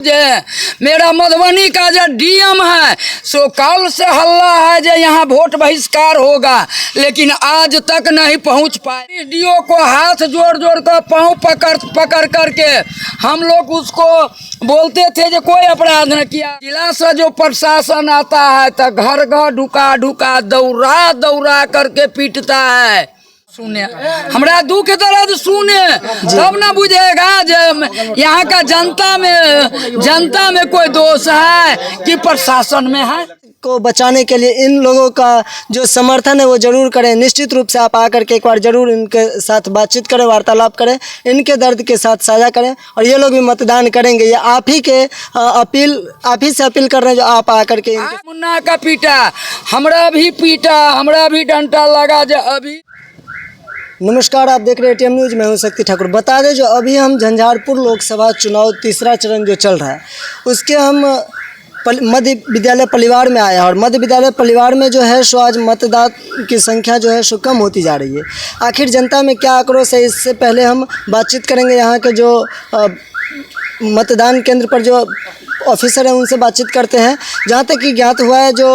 मेरा मधुबनी का जो डीएम है सो कल से हल्ला है जो यहाँ वोट बहिष्कार होगा, लेकिन आज तक नहीं पहुँच पाए। डीओ को हाथ जोड़ जोड़ कर पाँव पकड़ करके हम लोग उसको बोलते थे जो कोई अपराध न किया। जिला से जो प्रशासन आता है तो घर घर ढुका ढुका दौड़ा दौड़ा करके पीटता है। सुने हमरा दुख दर्द सुने तब न बुझेगा जो यहाँ का जनता में कोई दोष है कि प्रशासन में है। को बचाने के लिए इन लोगों का जो समर्थन है वो जरूर करें। निश्चित रूप से आप आकर के एक बार जरूर इनके साथ बातचीत करें, वार्तालाप करें, इनके दर्द के साथ साझा करें और ये लोग भी मतदान करेंगे। ये आप ही से अपील कर रहे हैं जो आप आकर के मुन्ना का पीटा, हमरा भी डंडा लगा जो अभी। नमस्कार, आप देख रहे हैं एटीएम न्यूज़। मैं हूं शक्ति ठाकुर। बता दें जो अभी हम झंझारपुर लोकसभा चुनाव तीसरा चरण जो चल रहा है उसके हम मध्य विद्यालय परिवार में आए हैं और मध्य विद्यालय परिवार में जो है सो आज मतदाता की संख्या जो है सो कम होती जा रही है। आखिर जनता में क्या आक्रोश है, इससे पहले हम बातचीत करेंगे यहाँ के जो मतदान केंद्र पर जो ऑफिसर हैं उनसे बातचीत करते हैं। जहाँ तक कि ज्ञात हुआ है जो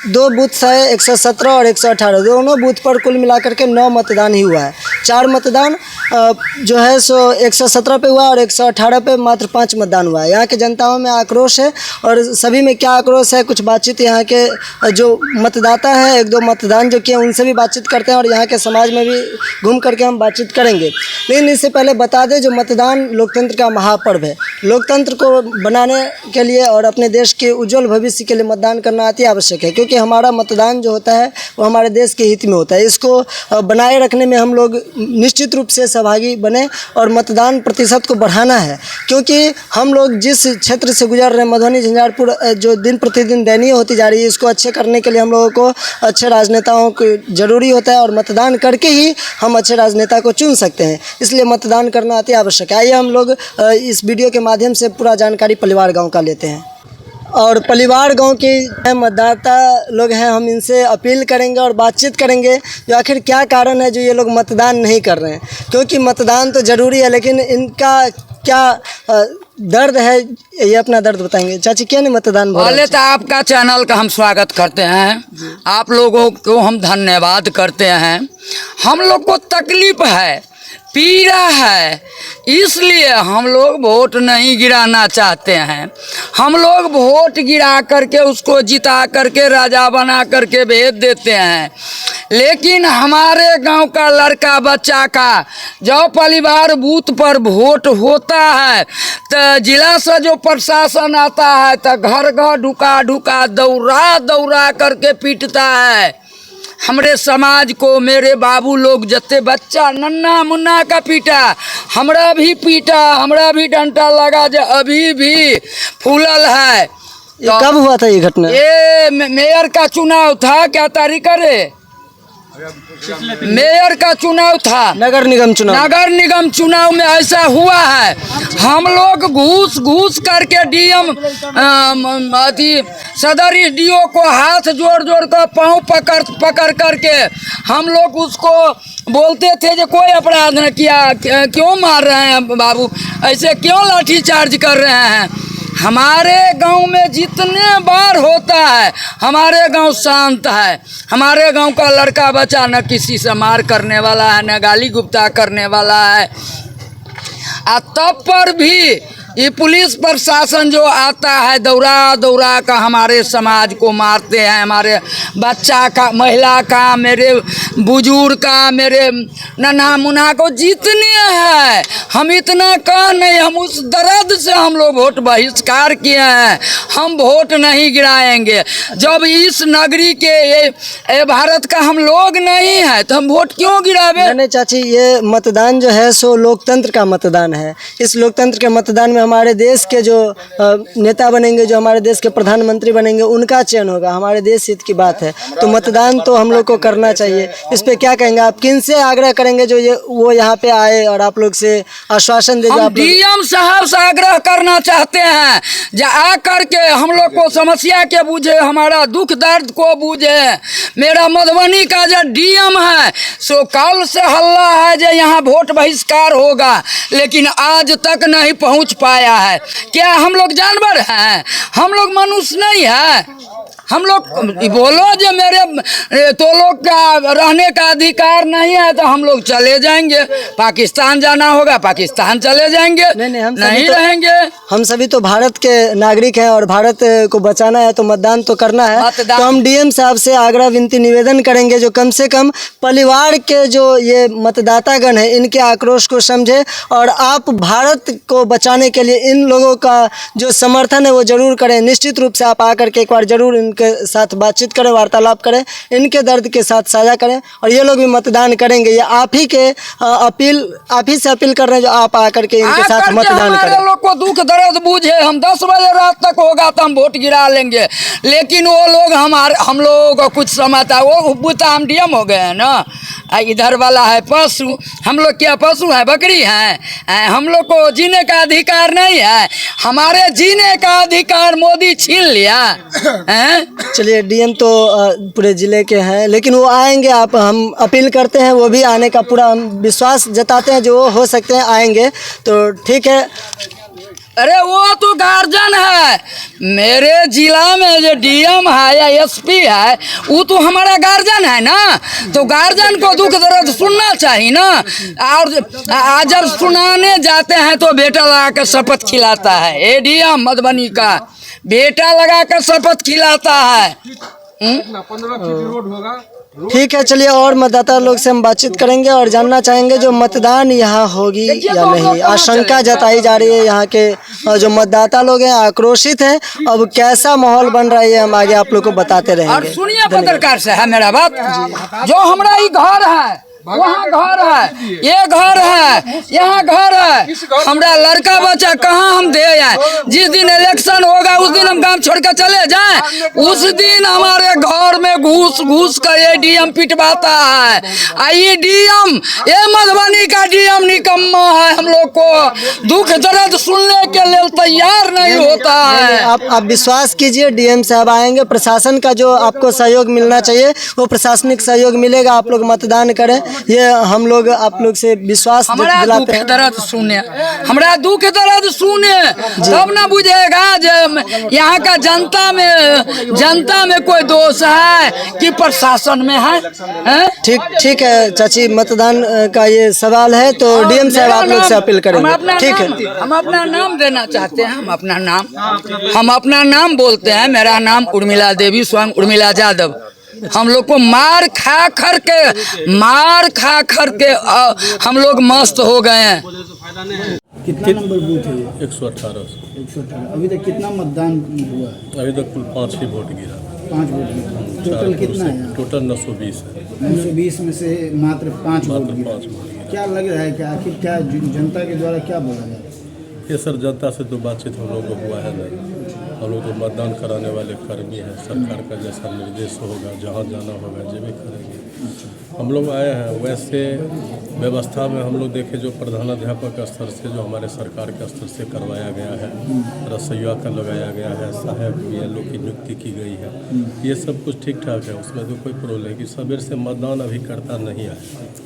2 बूथ है 117 और 118, दोनों बूथ पर कुल मिलाकर के 9 मतदान ही हुआ है। 4 मतदान जो है सो 117 पे हुआ और 118 पे मात्र 5 मतदान हुआ है। यहाँ के जनताओं में आक्रोश है और सभी में क्या आक्रोश है, कुछ बातचीत यहाँ के जो मतदाता हैं 1-2 मतदान जो किए उनसे भी बातचीत करते हैं और यहाँ के समाज में भी घूम करके हम बातचीत करेंगे। लेकिन इससे पहले बता दें जो मतदान लोकतंत्र का महापर्व है। लोकतंत्र को बनाने के लिए और अपने देश के उज्जवल भविष्य के लिए मतदान करना अति आवश्यक है, क्योंकि हमारा मतदान जो होता है वो हमारे देश के हित में होता है। इसको बनाए रखने में हम लोग निश्चित रूप से सहभागी बने और मतदान प्रतिशत को बढ़ाना है, क्योंकि हम लोग जिस क्षेत्र से गुजर रहे हैं मधुबनी झंझारपुर जो दिन प्रतिदिन दयनीय होती जा रही है, इसको अच्छे करने के लिए हम लोगों को अच्छे राजनेताओं को जरूरी होता है और मतदान करके ही हम अच्छे राजनेता को चुन सकते हैं। इसलिए मतदान करना अति आवश्यक है। आइए हम लोग इस वीडियो के माध्यम से पूरा जानकारी परिवार गाँव का लेते हैं और परिवार गांव के मतदाता लोग हैं, हम इनसे अपील करेंगे और बातचीत करेंगे जो आखिर क्या कारण है जो ये लोग मतदान नहीं कर रहे हैं। क्योंकि मतदान तो ज़रूरी है, लेकिन इनका क्या दर्द है ये अपना दर्द बताएंगे। चाची क्या नहीं मतदान? पहले तो आपका चैनल का हम स्वागत करते हैं, आप लोगों को हम धन्यवाद करते हैं। हम लोग को तकलीफ है, पीड़ा है, इसलिए हम लोग वोट नहीं गिराना चाहते हैं। हम लोग वोट गिरा करके उसको जिता करके राजा बना करके भेज देते हैं। लेकिन हमारे गांव का लड़का बच्चा का जब परिवार बूथ पर वोट होता है तो जिला से जो प्रशासन आता है तो घर घर ढुका ढुका दौड़ा दौड़ा करके पीटता है। हमरे समाज को मेरे बाबू लोग जते बच्चा नन्ना मुन्ना का पीटा, हमरा भी डंडा लगा जो अभी भी फूलल है। ये कब हुआ था ये घटना? ये मेयर का चुनाव था, क्या तारीख है? मेयर का चुनाव था, नगर निगम चुनाव में ऐसा हुआ है। हम लोग घूस करके डीएम सदर डीओ को हाथ जोड़ जोड़ कर पाँव पकड़ करके हम लोग उसको बोलते थे जो कोई अपराध न किया, क्यों मार रहे हैं बाबू, ऐसे क्यों लाठी चार्ज कर रहे हैं। हमारे गांव में जितने बार होता है हमारे गांव शांत है। हमारे गांव का लड़का बच्चा न किसी से मार करने वाला है, न गाली गुप्ता करने वाला है। तब पर भी ये पुलिस प्रशासन जो आता है दौड़ा दौड़ा का हमारे समाज को मारते हैं। हमारे बच्चा का, महिला का, मेरे बुजुर्ग का, मेरे नन्हा मुन्ना को जितने हैं, हम इतना कह नहीं, हम उस दर्द से हम लोग वोट बहिष्कार किए हैं। हम वोट नहीं गिराएंगे। जब इस नगरी के ये भारत का हम लोग नहीं है तो हम वोट क्यों गिरावे? नहीं चाची, ये मतदान जो है सो लोकतंत्र का मतदान है। इस लोकतंत्र के मतदान में हमारे देश के जो नेता बनेंगे, जो हमारे देश के प्रधानमंत्री बनेंगे, उनका चयन होगा। हमारे देश हित की बात है तो मतदान तो हम लोग को करना चाहिए। इस पे क्या कहेंगे आप? किन से आग्रह करेंगे जो वो यहाँ पे आए और आप लोग से आश्वासन दे? हम डीएम साहब से आग्रह करना चाहते हैं जो आ करके हम लोग को समस्या के बूझे, हमारा दुख दर्द को बूझे। मेरा मधुबनी का जो डीएम है सो कल से हल्ला है जो यहाँ वोट बहिष्कार होगा, लेकिन आज तक नहीं पहुँच पा पाया है। क्या हम लोग जानवर हैं? हम लोग मनुष्य नहीं है? हम लोग बोलो जो मेरे तो लोग का रहने का अधिकार नहीं है तो हम लोग चले जाएंगे। पाकिस्तान जाना होगा पाकिस्तान चले जाएंगे, नहीं, हम नहीं तो रहेंगे। हम सभी तो भारत के नागरिक हैं और भारत को बचाना है तो मतदान तो करना है। मतदान- तो हम डीएम साहब से आग्रह विनती निवेदन करेंगे जो कम से कम परिवार के जो ये मतदातागण है इनके आक्रोश को समझे और आप भारत को बचाने के लिए इन लोगों का जो समर्थन है वो जरूर करें। निश्चित रूप से आप आकर के एक बार जरूर इनके साथ बातचीत करें, वार्तालाप करें, इनके दर्द के साथ साझा करें और ये लोग भी मतदान करेंगे। ये आप ही के आप ही से अपील कर रहे हैं जो आप आकर के इनके साथ आकर के मतदान हमारे करें। लोग को दुख दर्द बूझे। हम 10 बजे रात तक होगा तो हम वोट गिरा लेंगे, लेकिन वो लोग हम लोगों को कुछ समझता। वो बुता हम डीएम हो गए हैं ना। इधर वाला है पशु, हम लोग क्या पशु है? बकरी हैं? हम लोग को जीने का अधिकार नहीं है? हमारे जीने का अधिकार मोदी छीन लिया हैं? चलिए डीएम तो पूरे ज़िले के हैं लेकिन वो आएंगे। आप हम अपील करते हैं वो भी आने का पूरा हम विश्वास जताते हैं जो हो सकते हैं आएंगे तो ठीक है। अरे वो तो गार्जियन है। मेरे जिला में जो डीएम है या एसपी है वो तो हमारा गार्जियन है ना। तो गार्जियन को दुख दर्द सुनना चाहिए ना। और जब सुनाने जाते हैं तो बेटा लगा कर शपथ खिलाता है। ए डीएम मधुबनी का बेटा लगा कर शपथ खिलाता है। 15 फीट रोड होगा। ठीक है, चलिए और मतदाता लोग से हम बातचीत करेंगे और जानना चाहेंगे जो मतदान यहाँ होगी या नहीं। आशंका जताई जा रही है, यहाँ के जो मतदाता लोग हैं आक्रोशित हैं। अब कैसा माहौल बन रहा है ये हम आगे आप लोग को बताते और रहेंगे। सुनिए पत्रकार से है मेरा बात। जो हमारा ही घर है वहाँ घर है, ये घर है, यहाँ घर है। हमारा लड़का बच्चा कहाँ हम दे जाए? जिस दिन इलेक्शन होगा उस दिन हम काम छोड़ कर चले जाएं। उस दिन हमारे घर में घूस कर ये डीएम पिटवाता है। ये डीएम, ये मधुबनी का डीएम निकम्मा है। हम लोग को दुख दर्द सुनने के लिए तैयार नहीं होता है। आप विश्वास कीजिए डीएम साहब आएंगे। प्रशासन का जो आपको सहयोग मिलना चाहिए वो प्रशासनिक सहयोग मिलेगा। आप लोग मतदान करें, ये हम लोग आप लोग से विश्वास हमारा दिलाते दुख हैं। दर्द सुने, हमारा दुख दर्द सुने तब ना बुझेगा जो यहाँ का जनता में कोई दोष है कि प्रशासन में है, हैं? ठीक है चाची, मतदान का ये सवाल है तो डीएम साहब आप लोग से अपील करेंगे। ठीक है, हम अपना नाम देना चाहते हैं। हम अपना नाम बोलते हैं। मेरा नाम उर्मिला देवी, स्वयं उर्मिला यादव। हम लोग को मार खा कर के हम लोग मस्त हो गए हैं। कितना नंबर बूथ है ये? 118। 118। अभी तक कितना मतदान हुआ है? अभी तक कुल 5 ही वोट गिरा। 5 वोट गिरा। टोटल कितना है यहाँ? टोटल 920 है। 920 में से मात्र 5 वोट मात्र गिरा। 5 वोट गिरा। क्या लग रहा है कि आखिर क्या जनता के द्वारा क्या बोला जाए? ये सर जनता से तो बातचीत हम लोग को हुआ है नहीं। हम लोग तो मतदान कराने वाले कर्मी हैं। सरकार का जैसा निर्देश होगा, जहाँ जाना होगा जो भी करेंगे। हम लोग आए हैं। वैसे व्यवस्था में हम लोग देखे जो प्रधानाध्यापक स्तर से जो हमारे सरकार के स्तर से करवाया गया है, रसोइया का लगाया गया है, सहायक बीएलओ की नियुक्ति की गई है, ये सब कुछ ठीक ठाक है। उसमें तो कोई प्रॉब्लम नहीं कि सवेर से मतदान अभी करता नहीं आया।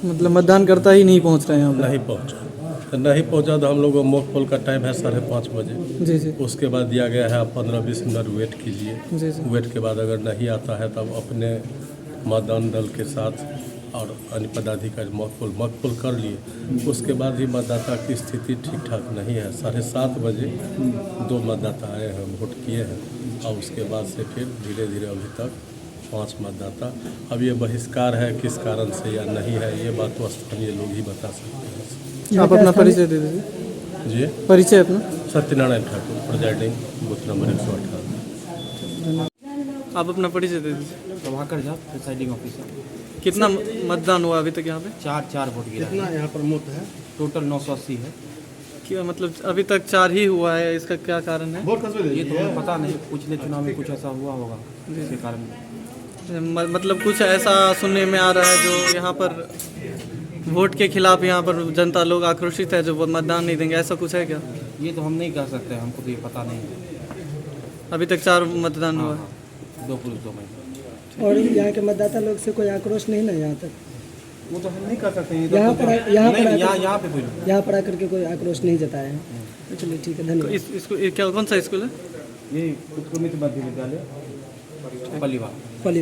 मतलब मतदान करता ही नहीं पहुंच रहे हैं यहाँ नहीं पहुँचा तो नहीं पहुँचा तो हम लोग को मॉक पोल का टाइम है 5:30 बजे। पे? जी जी उसके बाद दिया गया है आप 15-20 मिनट वेट कीजिए। जी जी। वेट के बाद अगर नहीं आता है तब अपने मतदान दल के साथ और अन्य पदाधिकारी मकबूल कर लिए। उसके बाद भी मतदाता की स्थिति ठीक ठाक नहीं है। 7:30 बजे 2 मतदाता आए हैं, वोट किए हैं और उसके बाद से फिर धीरे धीरे अभी तक 5 मतदाता। अब ये बहिष्कार है किस कारण से या नहीं है ये बात तो स्थानीय लोग ही बता सकते हैं। आप अपना परिचय दे दीजिए। जी, परिचय अपना। Satyanarayan Thakur, presiding booth number 118। आप अपना परिचय दे दीजिए। Prabhakar Jha, presiding officer. कितना मतदान हुआ अभी तक यहाँ पे? 4 वोट गिरा। कितना यहाँ पर मत है? टोटल 980 है। क्या मतलब अभी तक 4 ही हुआ है? इसका क्या कारण है? ये तो हमें पता नहीं, पिछले चुनाव में कुछ ऐसा हुआ होगा जिसके कारण। मतलब कुछ ऐसा सुनने में आ रहा है जो यहाँ पर वोट के खिलाफ यहाँ पर जनता लोग आक्रोशित है जो वो मतदान नहीं देंगे, ऐसा कुछ है क्या? ये तो हम नहीं कह सकते, हमको तो ये पता नहीं है। अभी तक 4 मतदान हुआ है। 2 पुरुष 2 महिला। और यहाँ के मतदाता लोग से कोई आक्रोश नहीं ना यहाँ तक? वो तो हम नहीं कर सकते हैं। यहाँ पर नहीं, यहाँ पे कोई नहीं। यहाँ पर आकर के कोई आक्रोश नहीं जताया है। चलिए ठीक है, धन्यवाद। इसको ये क्या कौन सा स्कूल है? ये उत्क्रमित मध्य विद्यालय पलीवाल। पली